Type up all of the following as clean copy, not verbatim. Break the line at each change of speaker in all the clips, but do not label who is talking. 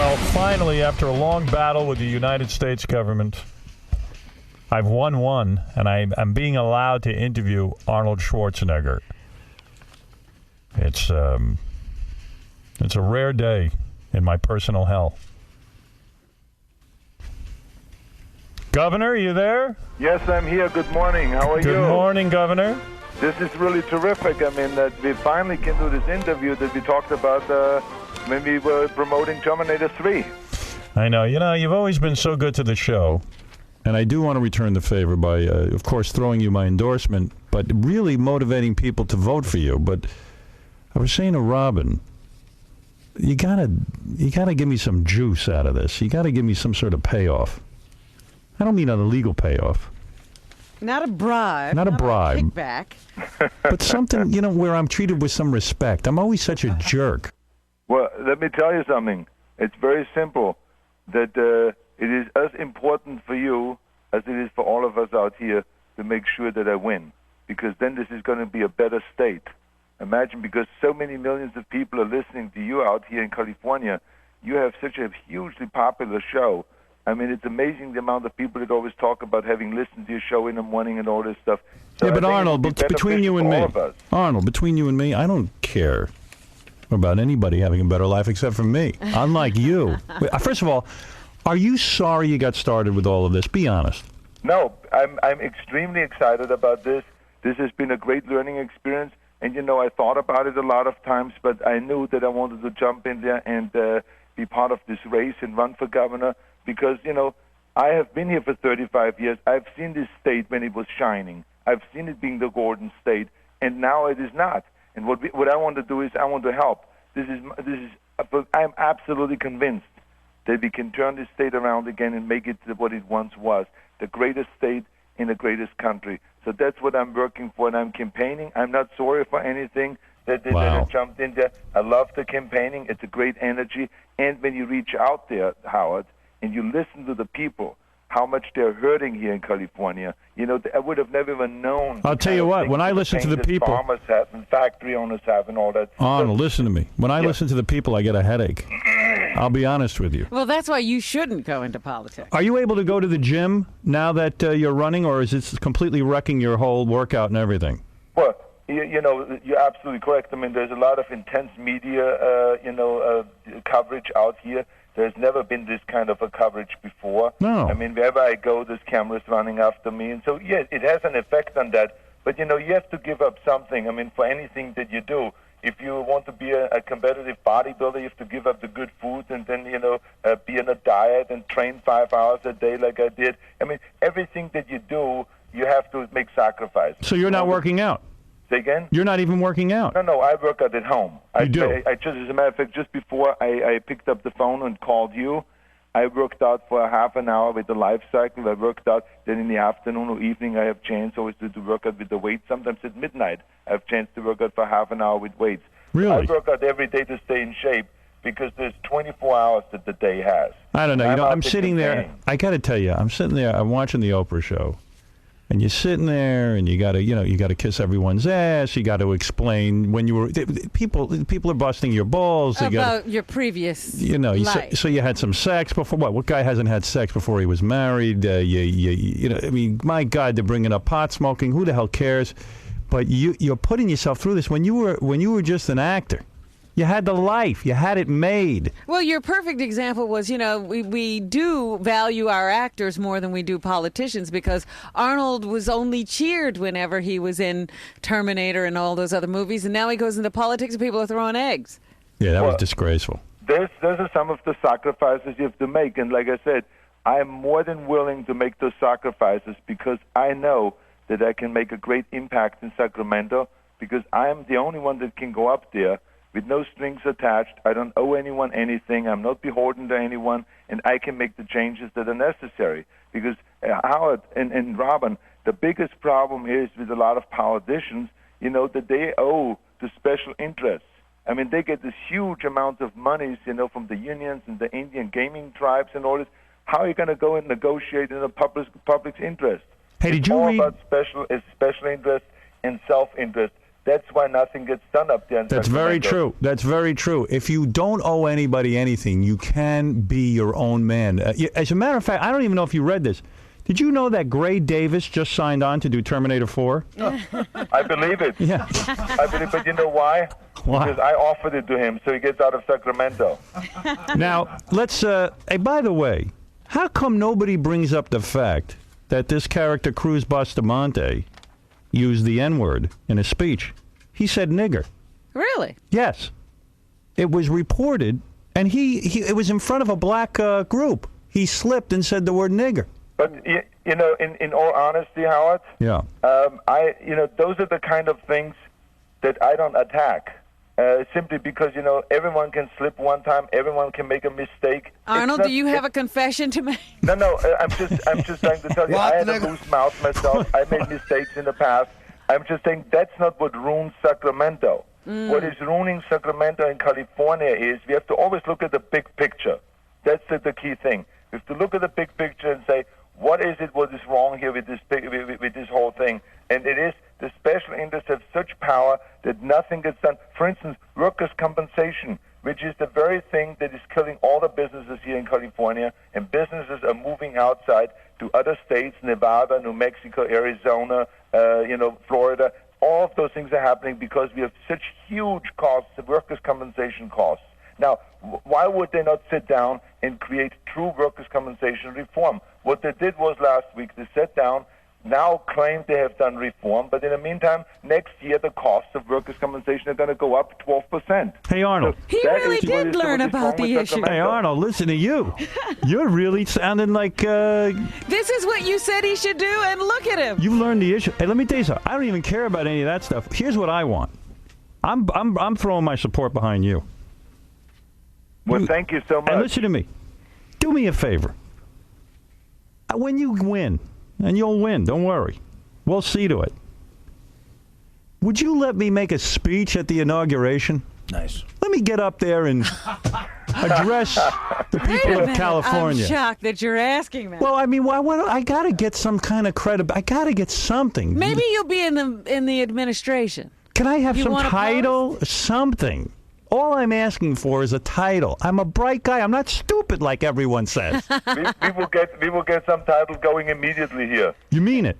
Well, finally, after a long battle with the United States government, I've won one, and I'm being allowed to interview Arnold Schwarzenegger. It's a rare day in my personal hell. Governor, you there?
Yes, I'm here. Good morning. How are you?
Good morning, Governor.
This is really terrific. I mean, that we finally can do this interview that we talked about when we were promoting Terminator 3.
I know. You know, you've always been so good to the show. And I do want to return the favor by, of course, throwing you my endorsement, but really motivating people to vote for you. But I was saying to Robin, you gotta give me some juice out of this. You gotta give me some sort of payoff. I don't mean an illegal payoff.
Not a bribe.
Not a bribe.
A kickback.
But something, you know, where I'm treated with some respect. I'm always such a jerk.
Well, let me tell you something. It's very simple. That it is as important for you as it is for all of us out here to make sure that I win. Because then this is going to be a better state. Imagine, because so many millions of people are listening to you out here in California. You have such a hugely popular show. I mean, it's amazing the amount of people that always talk about having listened to your show in the morning and all this stuff. So
yeah, but Arnold, between you and me, Arnold, between you and me, I don't care about anybody having a better life except for me. Unlike you. First of all, are you sorry you got started with all of this? Be honest.
No, I'm extremely excited about this. This has been a great learning experience. And, you know, I thought about it a lot of times, but I knew that I wanted to jump in there and be part of this race and run for governor. Because, you know, I have been here for 35 years. I've seen this state when it was shining. I've seen it being the golden state, and now it is not. And what I want to do is I want to help. I'm absolutely convinced that we can turn this state around again and make it what it once was, the greatest state in the greatest country. So that's what I'm working for, and I'm campaigning. I'm not sorry for anything that I jumped in there. I love the campaigning. It's a great energy. And when you reach out there, Howard, and you listen to the people, how much they're hurting here in California. You know, I would have never even known.
I'll tell you what, when I listen to the people,
farmers have and factory owners have and all that.
Arnold, listen to me. When I listen to the people, I get a headache. I'll be honest with you.
Well, that's why you shouldn't go into politics.
Are you able to go to the gym now that you're running, or is it completely wrecking your whole workout and everything?
Well, you know, you're absolutely correct. I mean, there's a lot of intense media, coverage out here. There's never been this kind of a coverage before.
No.
I mean, wherever I go, there's cameras running after me. And so, yeah, it has an effect on that. But, you know, you have to give up something. I mean, for anything that you do, if you want to be a competitive bodybuilder, you have to give up the good food and then, you know, be on a diet and train 5 hours a day like I did. I mean, everything that you do, you have to make sacrifices.
So you're not working out?
Say again?
You're not even working out?
No, I work out at home.
You do?
I just, as a matter of fact, just before I picked up the phone and called you, I worked out for a half an hour with the life cycle. I worked out. Then in the afternoon or evening, I have chance always to work out with the weights. Sometimes at midnight, I have chance to work out for half an hour with weights.
Really?
I work out every day to stay in shape because there's 24 hours that the day has.
I don't know. You know, I'm sitting there. I got to tell you, I'm sitting there. I'm watching the Oprah show. And you're sitting there, and you got to kiss everyone's ass. You got to explain when you were people are busting your balls.
About your previous life.
So you had some sex before. What guy hasn't had sex before he was married? I mean, my God, they're bringing up pot smoking. Who the hell cares? But you're putting yourself through this when you were just an actor. You had the life. You had it made.
Well, your perfect example was, you know, we do value our actors more than we do politicians because Arnold was only cheered whenever he was in Terminator and all those other movies, and now he goes into politics and people are throwing eggs.
Yeah, that was disgraceful.
Those are some of the sacrifices you have to make, and like I said, I am more than willing to make those sacrifices because I know that I can make a great impact in Sacramento because I am the only one that can go up there with no strings attached. I don't owe anyone anything. I'm not beholden to anyone, and I can make the changes that are necessary. Because Howard and Robin, the biggest problem is with a lot of politicians, you know, that they owe to special interests. I mean, they get this huge amount of monies, you know, from the unions and the Indian gaming tribes and all this. How are you going to go and negotiate in the public's interest?
Hey, did you
all
read
about special interest and self-interest. That's why nothing gets done up there in
That's very
Sacramento.
true. That's very true. If you don't owe anybody anything, you can be your own man. As a matter of fact, I don't even know if you read this. Did you know that Gray Davis just signed on to do Terminator 4?
I believe it.
Yeah.
I believe, but you know why?
Why?
Because I offered it to him, so he gets out of Sacramento.
Now, let's, hey, by the way, how come nobody brings up the fact that this character, Cruz Bustamante, used the N-word in his speech? He said nigger.
Really?
Yes. It was reported, and it was in front of a black group. He slipped and said the word nigger.
But you know, in all honesty, Howard,
Yeah.
those are the kind of things that I don't attack. Simply because everyone can slip one time, everyone can make a mistake.
Arnold, do you have a confession to make?
No. I'm just trying to tell you, I had a loose mouth myself. I made mistakes in the past. I'm just saying that's not what ruins Sacramento. What is ruining Sacramento in California is we have to always look at the big picture. That's the key thing. We have to look at the big picture and say, what is wrong here with this whole thing? And it is the special interests have such power that nothing gets done. For instance, workers' compensation, which is the very thing that is killing all the businesses here in California, and businesses are moving outside to other states, Nevada, New Mexico, Arizona, Florida. All of those things are happening because we have such huge costs, workers' compensation costs. Now, why would they not sit down and create true workers' compensation reform? What they did was last week, they sat down, now claim they have done reform, but in the meantime, next year the costs of workers' compensation are going to go up 12%.
Hey, Arnold.
So
He really did learn about the issue.
Hey, Arnold, listen to you. You're really sounding like
This is what you said he should do, and look at him.
you learned the issue. Hey, let me tell you something. I don't even care about any of that stuff. Here's what I want. I'm throwing my support behind you.
Well, thank you so much.
And listen to me. Do me a favor. When you win, and you'll win, don't worry. We'll see to it. Would you let me make a speech at the inauguration?
Nice.
Let me get up there and address the
Wait a
people of
minute.
California.
I'm shocked that you're asking that.
Well, I mean, I got to get some kind of credit. I got to get something.
Maybe you'll be in the administration.
Can I have
You
some
want a
title? Something. All I'm asking for is a title. I'm a bright guy. I'm not stupid like everyone says.
we will get some title going immediately here.
You mean it?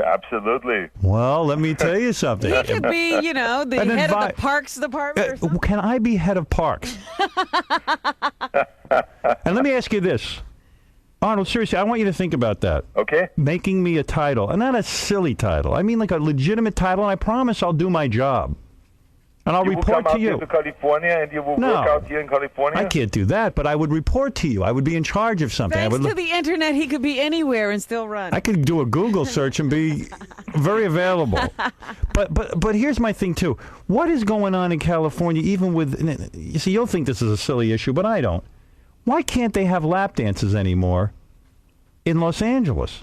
Absolutely.
Well, let me tell you something.
He could be, the
And
head of the Parks Department or something.
Can I be head of parks? And let me ask you this. Arnold, seriously, I want you to think about that.
Okay.
Making me a title, and not a silly title. I mean like a legitimate title, and I promise I'll do my job. And I'll
You will
report
come
to
out
you.
here to California, and you will
No.
work out here in California?
I can't do that, but I would report to you. I would be in charge of something.
Thanks to the internet, he could be anywhere and still run.
I could do a Google search and be very available. But here's my thing too. What is going on in California? Even with you see, you'll think this is a silly issue, but I don't. Why can't they have lap dances anymore in Los Angeles?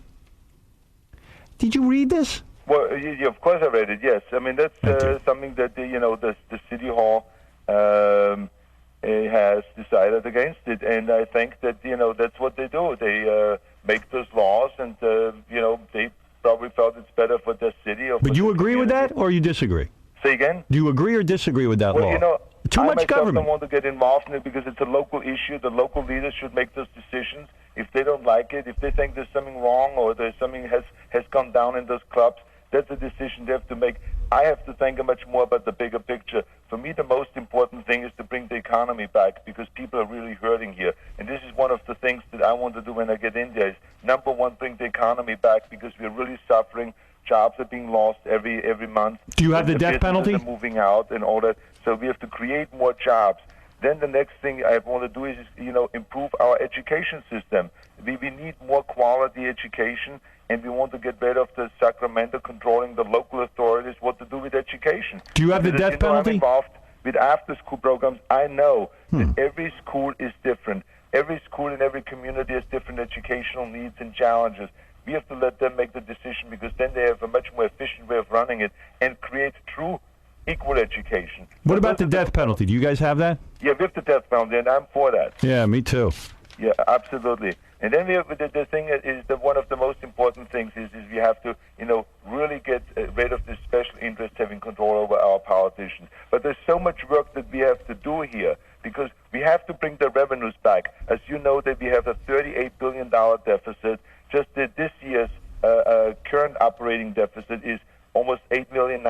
Did you read this?
Well, of course I read it, yes. I mean, that's something that, the City Hall has decided against it. And I think that, that's what they do. They make those laws and, they probably felt it's better for the city. Or
But you
the
agree with that,
community.
or you disagree?
Say again?
Do you agree or disagree with that
Well,
law? Too
I
much
myself
government.
don't want to get involved in it because it's a local issue. The local leaders should make those decisions. If they don't like it, if they think there's something wrong or there's something has gone down in those clubs, that's a decision they have to make. I have to think much more about the bigger picture. For me, the most important thing is to bring the economy back because people are really hurting here. And this is one of the things that I want to do when I get in there is, number one, bring the economy back because we're really suffering. Jobs are being lost every month.
Do you have the death penalty?
Businesses are moving out and all that. So we have to create more jobs. Then the next thing I want to do is improve our education system. We need more quality education, and we want to get rid of the Sacramento controlling the local authorities what to do with education.
Do you have the
Because,
death penalty?
I'm involved with after-school programs. I know that every school is different. Every school in every community has different educational needs and challenges. We have to let them make the decision because then they have a much more efficient way of running it and create true equal education.
What
So
about
those
the
are
death penalty? Do you guys have that?
Yeah, we have the death penalty, and I'm for that.
Yeah, me too.
Yeah, absolutely. And then we have the thing is that one of the most important things is we have to, really get rid of this special interest having control over our politicians. But there's so much work that we have to do here because we have to bring the revenues back. As you know, that we have a $38 billion deficit. Just this year's current operating deficit is almost $9 million.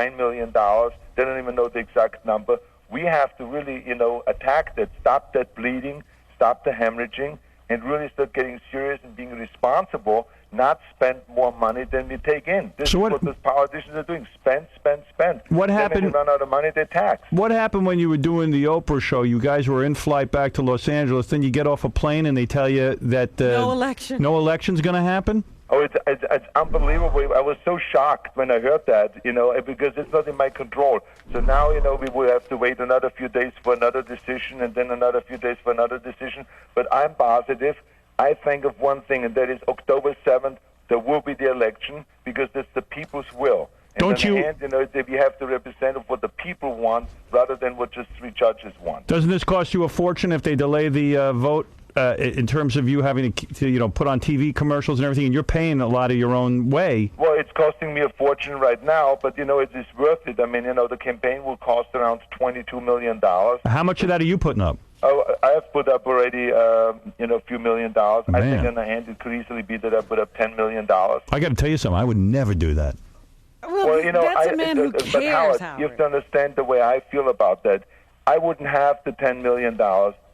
They don't even know the exact number. We have to really, attack that, stop that bleeding, stop the hemorrhaging, and really start getting serious and being responsible, not spend more money than we take in. This is what those politicians are doing. Spend, spend, spend.
What happened?
Then when they run out of money, they tax.
What happened when you were doing the Oprah show? You guys were in flight back to Los Angeles. Then you get off a plane and they tell you that
no election.
No election's going to happen?
Oh, it's unbelievable. I was so shocked when I heard that, because it's not in my control. So now, we will have to wait another few days for another decision and then another few days for another decision. But I'm positive. I think of one thing, and that is October 7th, there will be the election because that's the people's will. And
Don't you?
That we have to represent what the people want rather than what just 3 judges want.
Doesn't this cost you a fortune if they delay the vote? In terms of you having to put on TV commercials and everything, and you're paying a lot of your own way.
Well, it's costing me a fortune right now, but, it is worth it. I mean, the campaign will cost around $22 million.
How much of that are you putting up?
Oh, I have put up already, a few $1 million.
Man.
I think on the hand it could easily be that I put up $10 million.
I got to tell you something. I would never do that.
Well, that's a man who cares,
but Howard, you have to understand the way I feel about that. I wouldn't have the $10 million.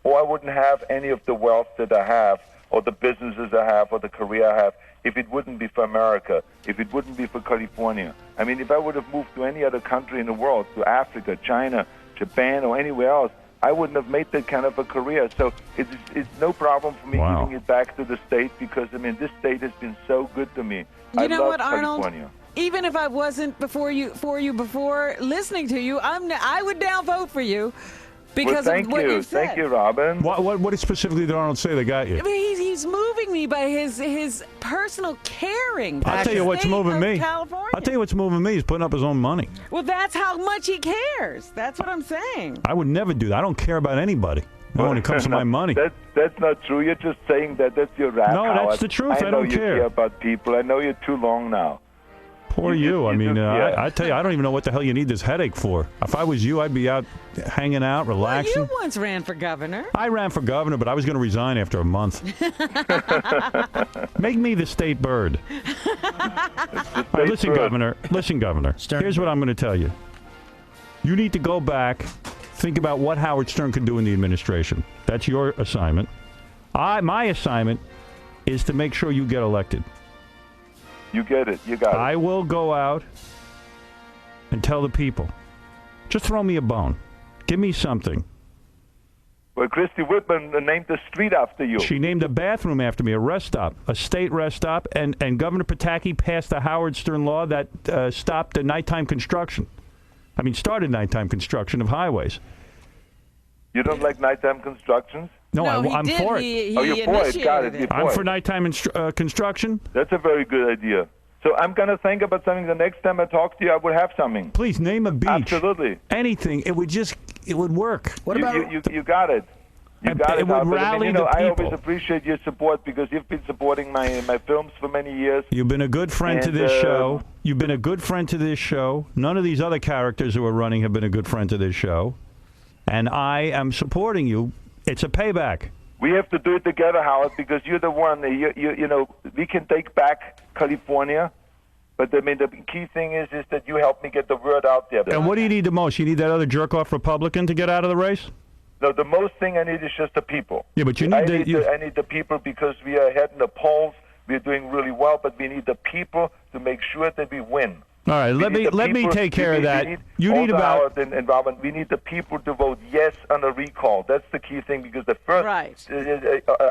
Or I wouldn't have any of the wealth that I have, or the businesses I have, or the career I have, if it wouldn't be for America, if it wouldn't be for California. I mean, if I would have moved to any other country in the world, to Africa, China, Japan, or anywhere else, I wouldn't have made that kind of a career. So it's no problem for me giving it back to the state because, this state has been so good to me.
You know what, Arnold?
California.
Even if I wasn't before listening to you, I would now vote for you. Because
thank
of what
you.
you said.
Thank you, Robin.
What specifically did Arnold say that got you?
I mean, he's moving me by his personal caring.
I'll tell you what's moving me.
California.
I'll tell you what's moving me. He's putting up his own money.
Well, that's how much he cares. That's what I'm saying.
I would never do that. I don't care about anybody. When it comes to my money.
That's not true. You're just saying that. That's your rap.
No,
Howard.
that's the truth.
I
don't
know you
care
about people. I know you're too long now.
Poor you. I mean, I tell you, I don't even know what the hell you need this headache for. If I was you, I'd be out hanging out, relaxing.
Well, you once ran for governor.
I ran for governor, but I was going to resign after a month. Make me the state bird. All right, listen, Governor. Here's what I'm going to tell you. You need to go back, think about what Howard Stern could do in the administration. That's your assignment. My assignment is to make sure you get elected.
You get it. You got it.
I will go out and tell the people. Just throw me a bone. Give me something.
Well, Christy Whitman named the street after you.
She named a bathroom after me, a rest stop, a state rest stop, and Governor Pataki passed a Howard Stern law that stopped the nighttime construction. Started nighttime construction of highways.
You don't like nighttime constructions?
No, I'm for it.
You're for it. Got it.
I'm for nighttime construction.
That's a very good idea. So I'm going to think about something. The next time I talk to you, I will have something.
Please name a beach.
Absolutely.
Anything. It would work.
What about you got it. You got it.
It would rally the people.
I always appreciate your support because you've been supporting my films for many years.
You've been a good friend to this show. You've been a good friend to this show. None of these other characters who are running have been a good friend to this show. And I am supporting you. It's a payback.
We have to do it together, Howard, because you're the one. We can take back California, but the key thing is that you help me get the word out there.
And what do you need the most? You need that other jerk-off Republican to get out of the race?
No, the most thing I need is just the people.
Yeah, but I
need the people because we are ahead in the polls. We're doing really well, but we need the people to make sure that we win.
All right, let me take care of that. You need about
Howard and Robin. We need the people to vote yes on the recall. That's the key thing because the first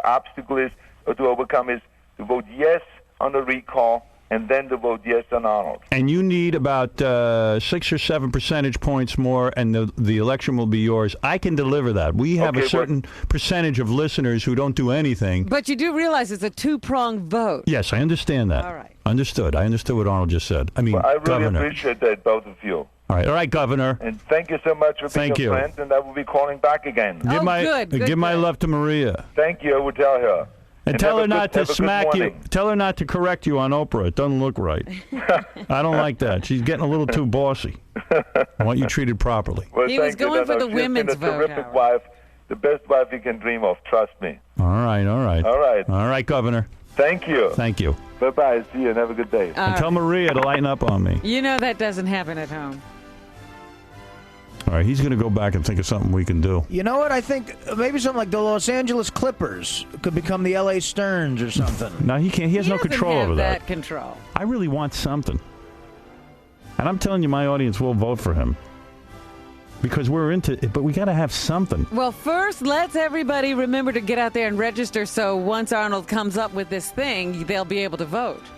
obstacle is to overcome is to vote yes on the recall and then to vote yes on Arnold.
And you need about 6 or 7 percentage points more, and the election will be yours. I can deliver that. We have a certain percentage of listeners who don't do anything.
But you do realize it's a two-pronged vote.
Yes, I understand that.
All right.
Understood. I understood what Arnold just said.
I really appreciate that, both of you.
All right, Governor.
And thank you so much for being a friend, and I will be calling back again.
Give my love to Maria.
Thank you. I will tell her.
And tell her not to smack you. Tell her not to correct you on Oprah. It doesn't look right. I don't like that. She's getting a little too bossy. I want you treated properly.
Well,
he was going for the women's vote.
She's a terrific wife. The best wife you can dream of. Trust me.
All right. All right, Governor.
Thank you.
Thank you.
Bye-bye. See you and have a good day.
And tell Maria to lighten up on me.
You know that doesn't happen at home.
All right, he's going to go back and think of something we can do.
You know what? I think maybe something like the Los Angeles Clippers could become the L.A. Sterns or something.
No, he can't. He has no control over that.
Control.
I really want something. And I'm telling you, my audience will vote for him. Because we're into it, but we got to have something.
Well, first, let's everybody remember to get out there and register so once Arnold comes up with this thing, they'll be able to vote.
Can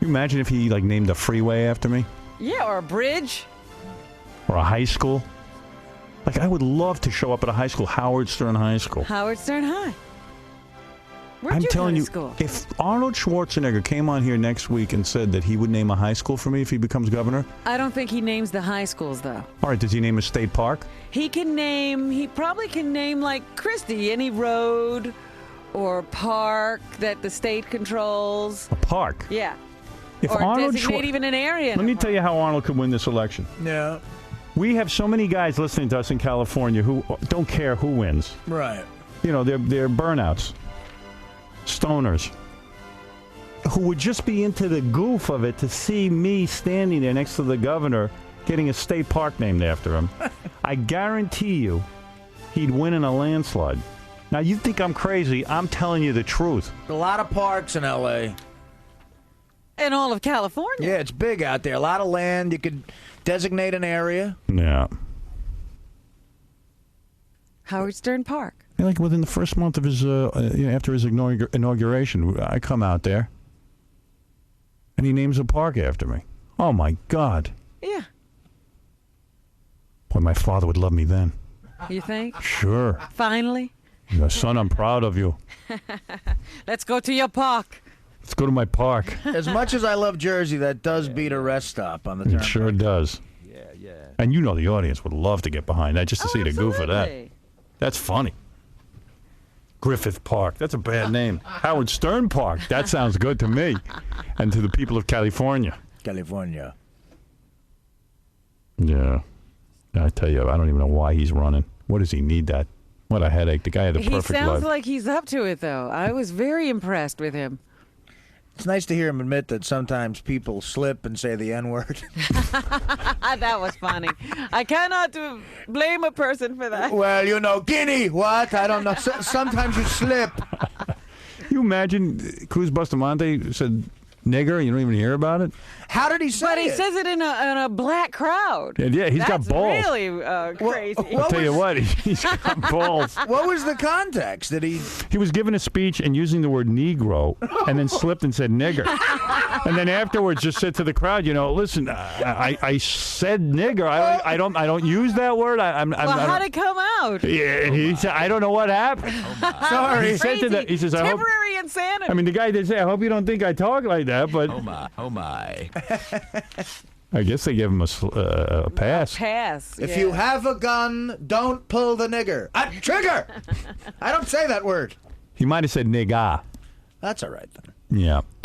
you imagine if he, named a freeway after me?
Yeah, or a bridge.
Or a high school? I would love to show up at a high school, Howard Stern High School.
Howard Stern High. Where'd
I'm
you
telling
go to
you,
school?
if Arnold Schwarzenegger came on here next week and said that he would name a high school for me if he becomes governor.
I don't think he names the high schools, though.
All right, does he name a state park?
He probably can name, Christie, any road or park that the state controls.
A park?
Yeah.
If
or
Arnold
designate even an area.
Let me tell you how Arnold could win this election.
Yeah.
We have so many guys listening to us in California who don't care who wins.
Right.
You know, they're burnouts. Stoners. Who would just be into the goof of it to see me standing there next to the governor getting a state park named after him. I guarantee you he'd win in a landslide. Now, you think I'm crazy. I'm telling you the truth.
A lot of parks in L.A.
In all of California.
Yeah, it's big out there. A lot of land. You could designate an area.
Yeah.
Howard Stern Park.
Yeah, within the first month of his, after his inauguration, I come out there, and he names a park after me. Oh, my God.
Yeah.
Boy, my father would love me then.
You think?
Sure.
Finally?
Son, I'm proud of you.
Let's go to your park.
Let's go to my park.
As much as I love Jersey, that does beat a rest stop on the turnpike.
It sure does.
Yeah.
And you know the audience would love to get behind that just to see the goof of that. That's funny. Griffith Park. That's a bad name. Howard Stern Park. That sounds good to me. And to the people of California.
California.
Yeah. I tell you, I don't even know why he's running. What does he need that? What a headache. The guy had a perfect life.
He sounds like he's up to it, though. I was very impressed with him.
It's nice to hear him admit that sometimes people slip and say the N-word.
That was funny. I cannot blame a person for that.
Well, Guinea, what? I don't know. Sometimes you slip.
You imagine Cruz Bustamante said nigger and you don't even hear about it?
How did he say it?
But he says it in a black crowd.
Yeah, he's got balls.
That's really crazy.
I'll tell you what, he's got balls.
What was the context? Did he...
He was giving a speech and using the word Negro and then slipped and said nigger. And then afterwards just said to the crowd, listen, I said nigger. I don't use that word.
How'd it come out?
Yeah, and he said, I don't know what happened.
Sorry.
He said he says,
temporary insanity.
I mean, the guy did say, I hope you don't think I talk like that, but...
Oh my.
I guess they gave him a pass.
If you have a gun, don't pull the nigger. Trigger! I don't say that word.
He might have said nigga.
That's all right, then.
Yeah.